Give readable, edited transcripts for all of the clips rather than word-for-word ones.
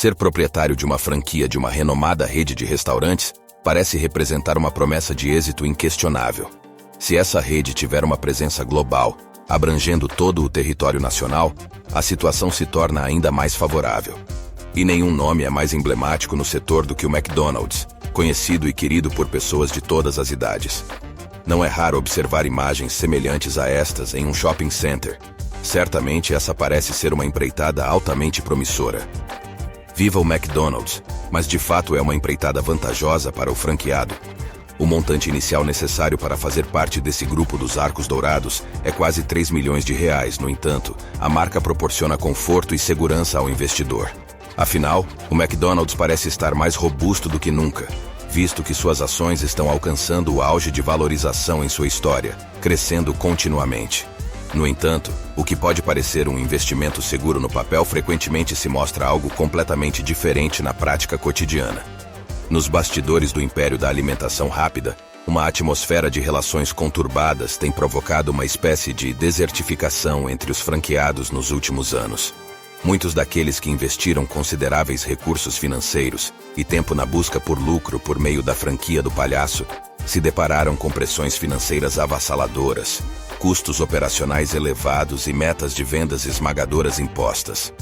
Ser proprietário de uma franquia de uma renomada rede de restaurantes parece representar uma promessa de êxito inquestionável. Se essa rede tiver uma presença global, abrangendo todo o território nacional, a situação se torna ainda mais favorável. E nenhum nome é mais emblemático no setor do que o McDonald's, conhecido e querido por pessoas de todas as idades. Não é raro observar imagens semelhantes a estas em um shopping center. Certamente essa parece ser uma empreitada altamente promissora. Viva o McDonald's, mas de fato é uma empreitada vantajosa para o franqueado. O montante inicial necessário para fazer parte desse grupo dos Arcos Dourados é quase 3 milhões de reais. No entanto, a marca proporciona conforto e segurança ao investidor. Afinal, o McDonald's parece estar mais robusto do que nunca, visto que suas ações estão alcançando o auge de valorização em sua história, crescendo continuamente. No entanto, o que pode parecer um investimento seguro no papel frequentemente se mostra algo completamente diferente na prática cotidiana. Nos bastidores do império da alimentação rápida, uma atmosfera de relações conturbadas tem provocado uma espécie de desertificação entre os franqueados nos últimos anos. Muitos daqueles que investiram consideráveis recursos financeiros e tempo na busca por lucro por meio da franquia do palhaço se depararam com pressões financeiras avassaladoras, custos operacionais elevados e metas de vendas esmagadoras impostas.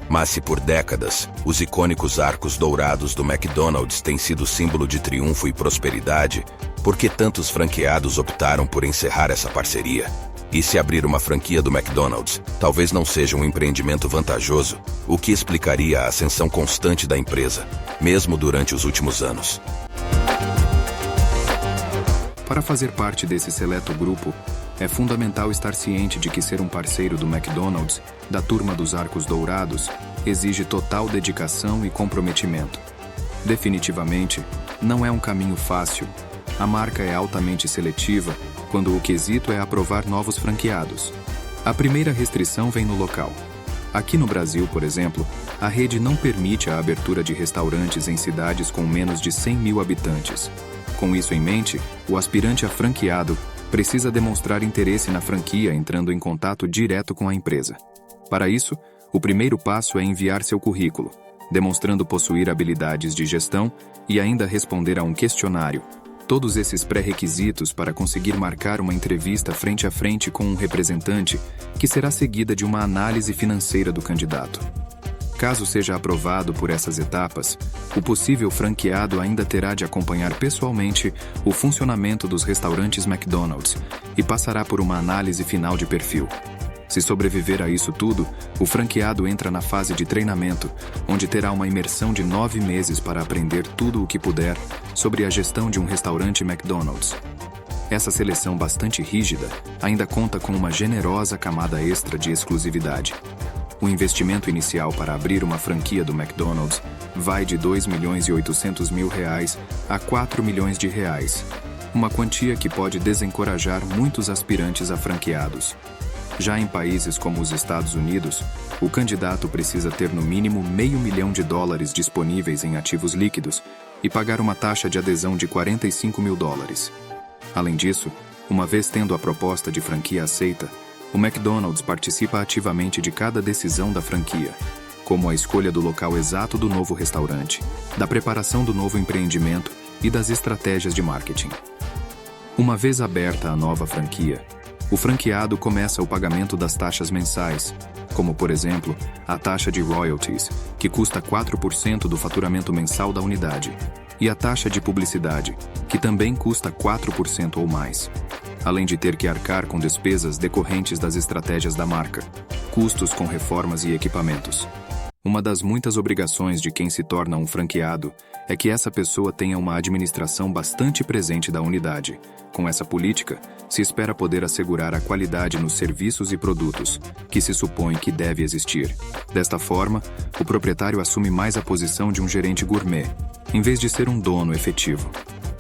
Mas se por décadas, os icônicos Arcos Dourados do McDonald's têm sido símbolo de triunfo e prosperidade, por que tantos franqueados optaram por encerrar essa parceria? E se abrir uma franquia do McDonald's talvez não seja um empreendimento vantajoso, o que explicaria a ascensão constante da empresa, mesmo durante os últimos anos? Para fazer parte desse seleto grupo, é fundamental estar ciente de que ser um parceiro do McDonald's, da turma dos Arcos Dourados, exige total dedicação e comprometimento. Definitivamente, não é um caminho fácil. A marca é altamente seletiva quando o quesito é aprovar novos franqueados. A primeira restrição vem no local. Aqui no Brasil, por exemplo, a rede não permite a abertura de restaurantes em cidades com menos de 100 mil habitantes. Com isso em mente, o aspirante a franqueado precisa demonstrar interesse na franquia entrando em contato direto com a empresa. Para isso, o primeiro passo é enviar seu currículo, demonstrando possuir habilidades de gestão e ainda responder a um questionário. Todos esses pré-requisitos para conseguir marcar uma entrevista frente a frente com um representante, que será seguida de uma análise financeira do candidato. Caso seja aprovado por essas etapas, o possível franqueado ainda terá de acompanhar pessoalmente o funcionamento dos restaurantes McDonald's e passará por uma análise final de perfil. Se sobreviver a isso tudo, o franqueado entra na fase de treinamento, onde terá uma imersão de 9 meses para aprender tudo o que puder sobre a gestão de um restaurante McDonald's. Essa seleção bastante rígida ainda conta com uma generosa camada extra de exclusividade. O investimento inicial para abrir uma franquia do McDonald's vai de R$ 2.800.000 a R$ 4 milhões, uma quantia que pode desencorajar muitos aspirantes a franqueados. Já em países como os Estados Unidos, o candidato precisa ter no mínimo $500 mil disponíveis em ativos líquidos e pagar uma taxa de adesão de $45 mil. Além disso, uma vez tendo a proposta de franquia aceita, o McDonald's participa ativamente de cada decisão da franquia, como a escolha do local exato do novo restaurante, da preparação do novo empreendimento e das estratégias de marketing. Uma vez aberta a nova franquia, o franqueado começa o pagamento das taxas mensais, como, por exemplo, a taxa de royalties, que custa 4% do faturamento mensal da unidade, e a taxa de publicidade, que também custa 4% ou mais, além de ter que arcar com despesas decorrentes das estratégias da marca, custos com reformas e equipamentos. Uma das muitas obrigações de quem se torna um franqueado é que essa pessoa tenha uma administração bastante presente da unidade. Com essa política, se espera poder assegurar a qualidade nos serviços e produtos, que se supõe que deve existir. Desta forma, o proprietário assume mais a posição de um gerente gourmet, em vez de ser um dono efetivo.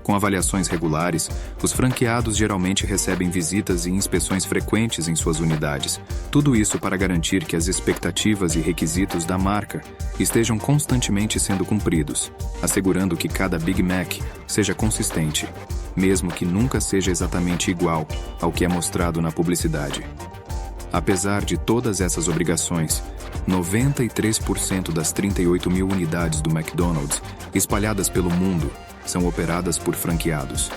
Com avaliações regulares, os franqueados geralmente recebem visitas e inspeções frequentes em suas unidades. Tudo isso para garantir que as expectativas e requisitos da marca estejam constantemente sendo cumpridos, assegurando que cada Big Mac seja consistente, mesmo que nunca seja exatamente igual ao que é mostrado na publicidade. Apesar de todas essas obrigações, 93% das 38 mil unidades do McDonald's espalhadas pelo mundo são operadas por franqueados.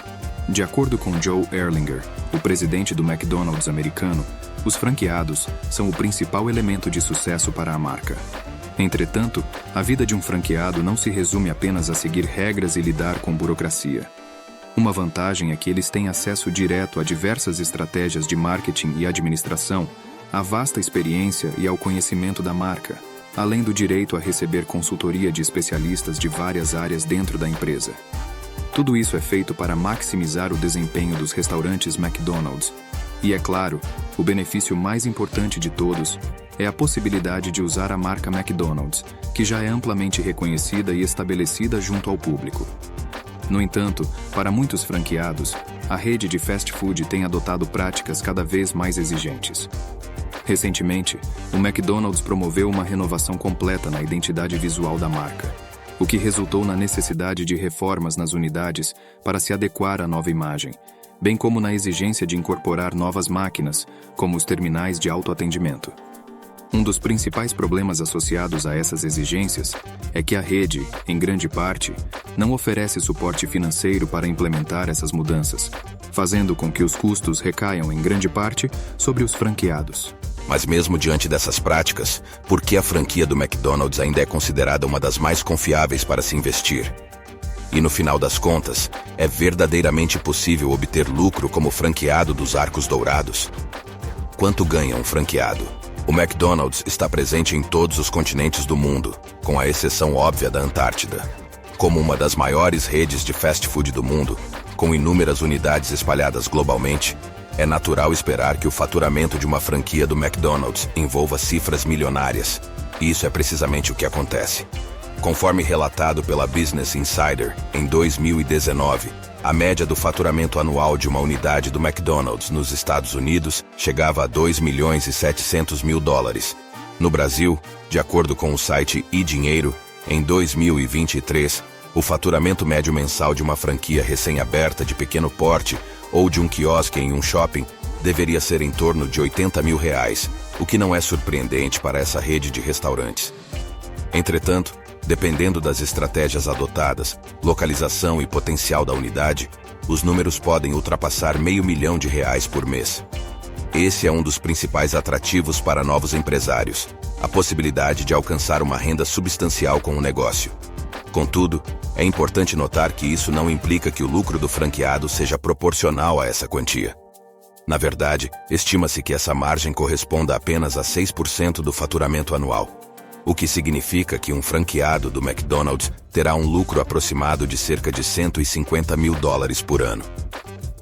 De acordo com Joe Erlinger, o presidente do McDonald's americano, os franqueados são o principal elemento de sucesso para a marca. Entretanto, a vida de um franqueado não se resume apenas a seguir regras e lidar com burocracia. Uma vantagem é que eles têm acesso direto a diversas estratégias de marketing e administração, a vasta experiência e ao conhecimento da marca, além do direito a receber consultoria de especialistas de várias áreas dentro da empresa. Tudo isso é feito para maximizar o desempenho dos restaurantes McDonald's. E é claro, o benefício mais importante de todos é a possibilidade de usar a marca McDonald's, que já é amplamente reconhecida e estabelecida junto ao público. No entanto, para muitos franqueados, a rede de fast food tem adotado práticas cada vez mais exigentes. Recentemente, o McDonald's promoveu uma renovação completa na identidade visual da marca, o que resultou na necessidade de reformas nas unidades para se adequar à nova imagem, bem como na exigência de incorporar novas máquinas, como os terminais de autoatendimento. Um dos principais problemas associados a essas exigências é que a rede, em grande parte, não oferece suporte financeiro para implementar essas mudanças, fazendo com que os custos recaiam em grande parte sobre os franqueados. Mas mesmo diante dessas práticas, por que a franquia do McDonald's ainda é considerada uma das mais confiáveis para se investir? E no final das contas, é verdadeiramente possível obter lucro como franqueado dos Arcos Dourados? Quanto ganha um franqueado? O McDonald's está presente em todos os continentes do mundo, com a exceção óbvia da Antártida. Como uma das maiores redes de fast food do mundo, com inúmeras unidades espalhadas globalmente, é natural esperar que o faturamento de uma franquia do McDonald's envolva cifras milionárias. E isso é precisamente o que acontece. Conforme relatado pela Business Insider, em 2019, a média do faturamento anual de uma unidade do McDonald's nos Estados Unidos chegava a 2.700.000 dólares. No Brasil, de acordo com o site eDinheiro, em 2023, o faturamento médio mensal de uma franquia recém-aberta de pequeno porte ou de um quiosque em um shopping deveria ser em torno de R$80 mil, o que não é surpreendente para essa rede de restaurantes. Entretanto, dependendo das estratégias adotadas, localização e potencial da unidade, os números podem ultrapassar R$500 mil por mês. Esse é um dos principais atrativos para novos empresários, a possibilidade de alcançar uma renda substancial com o negócio. Contudo, é importante notar que isso não implica que o lucro do franqueado seja proporcional a essa quantia. Na verdade, estima-se que essa margem corresponda apenas a 6% do faturamento anual, o que significa que um franqueado do McDonald's terá um lucro aproximado de cerca de R$150 mil por ano.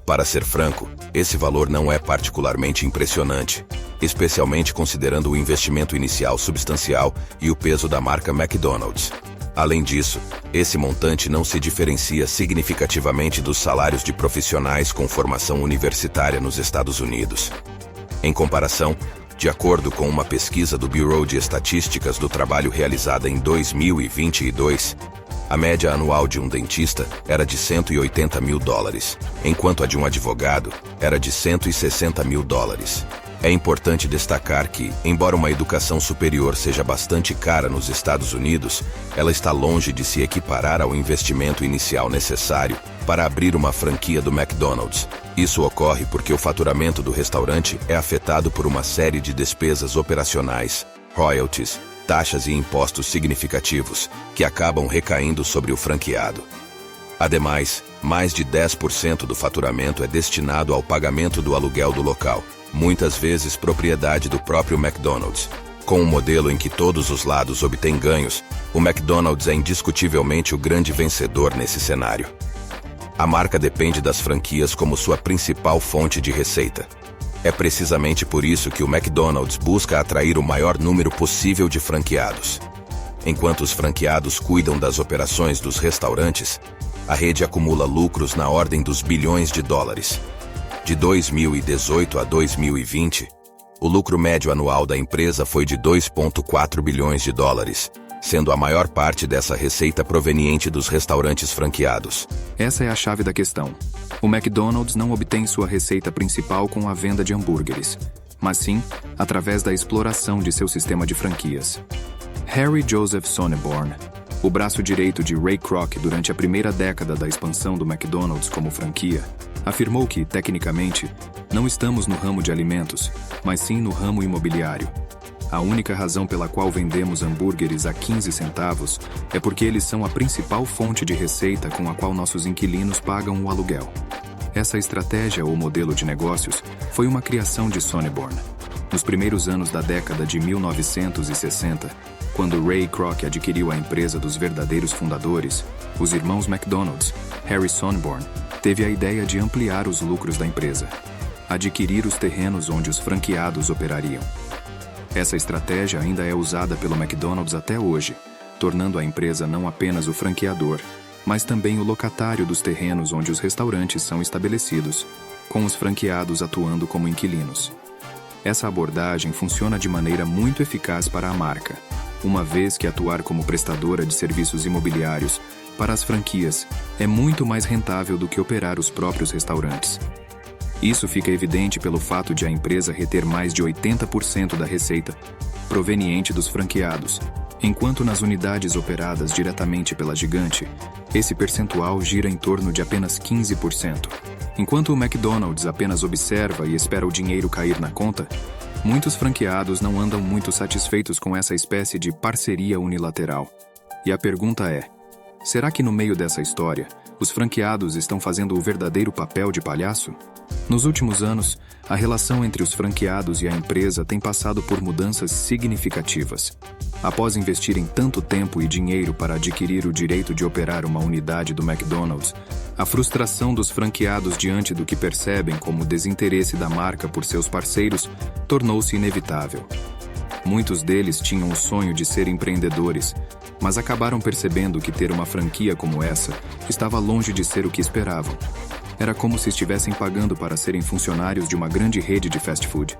Para ser franco, esse valor não é particularmente impressionante, especialmente considerando o investimento inicial substancial e o peso da marca McDonald's. Além disso, esse montante não se diferencia significativamente dos salários de profissionais com formação universitária nos Estados Unidos. Em comparação, de acordo com uma pesquisa do Bureau de Estatísticas do Trabalho realizada em 2022, a média anual de um dentista era de R$180 mil, enquanto a de um advogado era de R$160 mil. É importante destacar que, embora uma educação superior seja bastante cara nos Estados Unidos, ela está longe de se equiparar ao investimento inicial necessário para abrir uma franquia do McDonald's. Isso ocorre porque o faturamento do restaurante é afetado por uma série de despesas operacionais, royalties, taxas e impostos significativos, que acabam recaindo sobre o franqueado. Ademais, mais de 10% do faturamento é destinado ao pagamento do aluguel do local, muitas vezes propriedade do próprio McDonald's. Com um modelo em que todos os lados obtêm ganhos, o McDonald's é indiscutivelmente o grande vencedor nesse cenário. A marca depende das franquias como sua principal fonte de receita. É precisamente por isso que o McDonald's busca atrair o maior número possível de franqueados. Enquanto os franqueados cuidam das operações dos restaurantes, a rede acumula lucros na ordem dos bilhões de dólares. De 2018 a 2020, o lucro médio anual da empresa foi de 2,4 bilhões de dólares, sendo a maior parte dessa receita proveniente dos restaurantes franqueados. Essa é a chave da questão. O McDonald's não obtém sua receita principal com a venda de hambúrgueres, mas sim através da exploração de seu sistema de franquias. Harry Joseph Sonneborn, o braço direito de Ray Kroc durante a primeira década da expansão do McDonald's como franquia, afirmou que, tecnicamente, não estamos no ramo de alimentos, mas sim no ramo imobiliário. A única razão pela qual vendemos hambúrgueres a 15 centavos é porque eles são a principal fonte de receita com a qual nossos inquilinos pagam o aluguel. Essa estratégia ou modelo de negócios foi uma criação de Sonneborn. Nos primeiros anos da década de 1960, quando Ray Kroc adquiriu a empresa dos verdadeiros fundadores, os irmãos McDonald's, Harry Sonneborn, teve a ideia de ampliar os lucros da empresa, adquirir os terrenos onde os franqueados operariam. Essa estratégia ainda é usada pelo McDonald's até hoje, tornando a empresa não apenas o franqueador, mas também o locatário dos terrenos onde os restaurantes são estabelecidos, com os franqueados atuando como inquilinos. Essa abordagem funciona de maneira muito eficaz para a marca, uma vez que atuar como prestadora de serviços imobiliários para as franquias é muito mais rentável do que operar os próprios restaurantes. Isso fica evidente pelo fato de a empresa reter mais de 80% da receita proveniente dos franqueados, enquanto nas unidades operadas diretamente pela gigante, esse percentual gira em torno de apenas 15%. Enquanto o McDonald's apenas observa e espera o dinheiro cair na conta, muitos franqueados não andam muito satisfeitos com essa espécie de parceria unilateral. E a pergunta é: será que no meio dessa história, os franqueados estão fazendo o verdadeiro papel de palhaço? Nos últimos anos, a relação entre os franqueados e a empresa tem passado por mudanças significativas. Após investirem tanto tempo e dinheiro para adquirir o direito de operar uma unidade do McDonald's, a frustração dos franqueados diante do que percebem como desinteresse da marca por seus parceiros tornou-se inevitável. Muitos deles tinham o sonho de ser empreendedores, mas acabaram percebendo que ter uma franquia como essa estava longe de ser o que esperavam. Era como se estivessem pagando para serem funcionários de uma grande rede de fast food.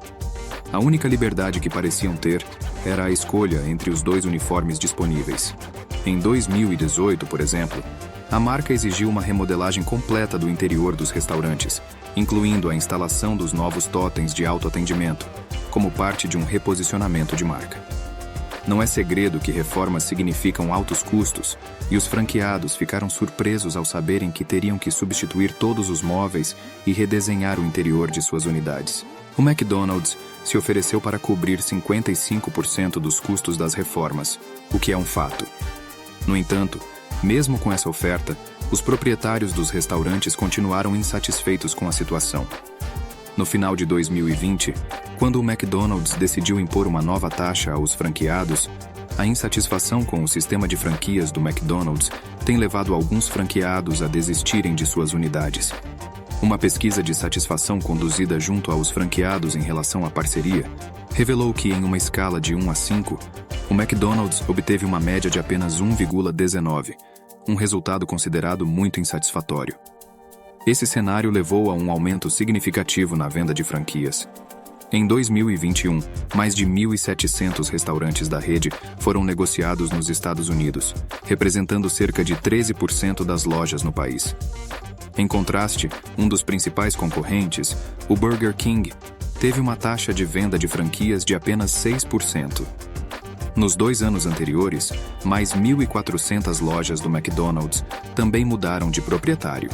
A única liberdade que pareciam ter era a escolha entre os dois uniformes disponíveis. Em 2018, por exemplo, a marca exigiu uma remodelagem completa do interior dos restaurantes, incluindo a instalação dos novos totens de autoatendimento, como parte de um reposicionamento de marca. Não é segredo que reformas significam altos custos, e os franqueados ficaram surpresos ao saberem que teriam que substituir todos os móveis e redesenhar o interior de suas unidades. O McDonald's se ofereceu para cobrir 55% dos custos das reformas, o que é um fato. No entanto, mesmo com essa oferta, os proprietários dos restaurantes continuaram insatisfeitos com a situação. No final de 2020, quando o McDonald's decidiu impor uma nova taxa aos franqueados, a insatisfação com o sistema de franquias do McDonald's tem levado alguns franqueados a desistirem de suas unidades. Uma pesquisa de satisfação conduzida junto aos franqueados em relação à parceria revelou que, em uma escala de 1 a 5, o McDonald's obteve uma média de apenas 1,19, um resultado considerado muito insatisfatório. Esse cenário levou a um aumento significativo na venda de franquias. Em 2021, mais de 1.700 restaurantes da rede foram negociados nos Estados Unidos, representando cerca de 13% das lojas no país. Em contraste, um dos principais concorrentes, o Burger King, teve uma taxa de venda de franquias de apenas 6%. Nos 2 anos anteriores, mais 1.400 lojas do McDonald's também mudaram de proprietário.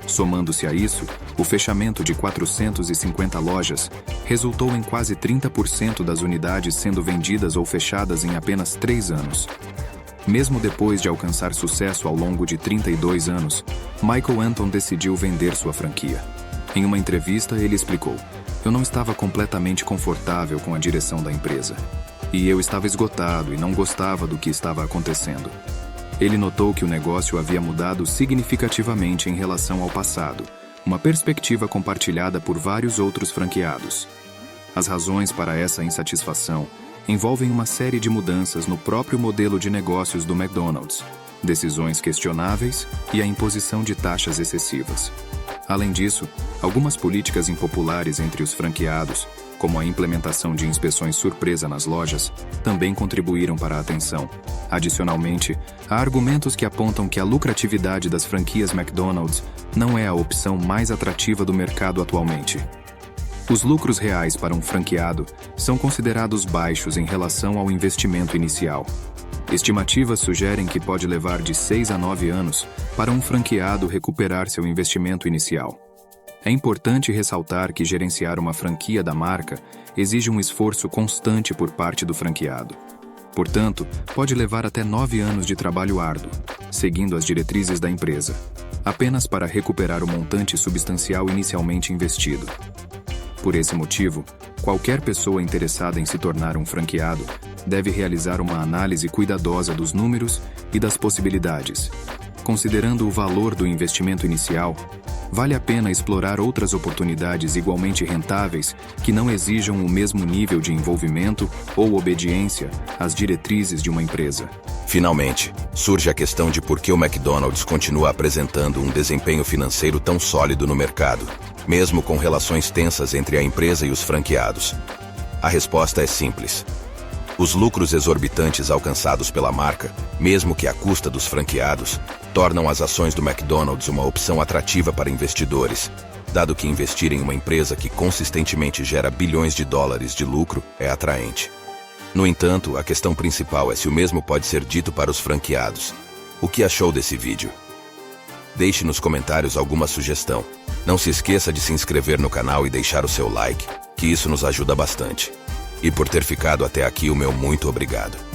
Somando-se a isso, o fechamento de 450 lojas resultou em quase 30% das unidades sendo vendidas ou fechadas em apenas 3 anos. Mesmo depois de alcançar sucesso ao longo de 32 anos, Michael Anton decidiu vender sua franquia. Em uma entrevista, ele explicou: "Eu não estava completamente confortável com a direção da empresa. E eu estava esgotado e não gostava do que estava acontecendo." Ele notou que o negócio havia mudado significativamente em relação ao passado, uma perspectiva compartilhada por vários outros franqueados. As razões para essa insatisfação envolvem uma série de mudanças no próprio modelo de negócios do McDonald's, decisões questionáveis e a imposição de taxas excessivas. Além disso, algumas políticas impopulares entre os franqueados, como a implementação de inspeções surpresa nas lojas, também contribuíram para a tensão. Adicionalmente, há argumentos que apontam que a lucratividade das franquias McDonald's não é a opção mais atrativa do mercado atualmente. Os lucros reais para um franqueado são considerados baixos em relação ao investimento inicial. Estimativas sugerem que pode levar de 6 a 9 anos para um franqueado recuperar seu investimento inicial. É importante ressaltar que gerenciar uma franquia da marca exige um esforço constante por parte do franqueado. Portanto, pode levar até 9 anos de trabalho árduo, seguindo as diretrizes da empresa, apenas para recuperar o montante substancial inicialmente investido. Por esse motivo, qualquer pessoa interessada em se tornar um franqueado deve realizar uma análise cuidadosa dos números e das possibilidades. Considerando o valor do investimento inicial, vale a pena explorar outras oportunidades igualmente rentáveis que não exijam o mesmo nível de envolvimento ou obediência às diretrizes de uma empresa. Finalmente, surge a questão de por que o McDonald's continua apresentando um desempenho financeiro tão sólido no mercado, mesmo com relações tensas entre a empresa e os franqueados. A resposta é simples. Os lucros exorbitantes alcançados pela marca, mesmo que à custa dos franqueados, tornam as ações do McDonald's uma opção atrativa para investidores, dado que investir em uma empresa que consistentemente gera bilhões de dólares de lucro é atraente. No entanto, a questão principal é se o mesmo pode ser dito para os franqueados. O que achou desse vídeo? Deixe nos comentários alguma sugestão. Não se esqueça de se inscrever no canal e deixar o seu like, que isso nos ajuda bastante. E por ter ficado até aqui, o meu muito obrigado.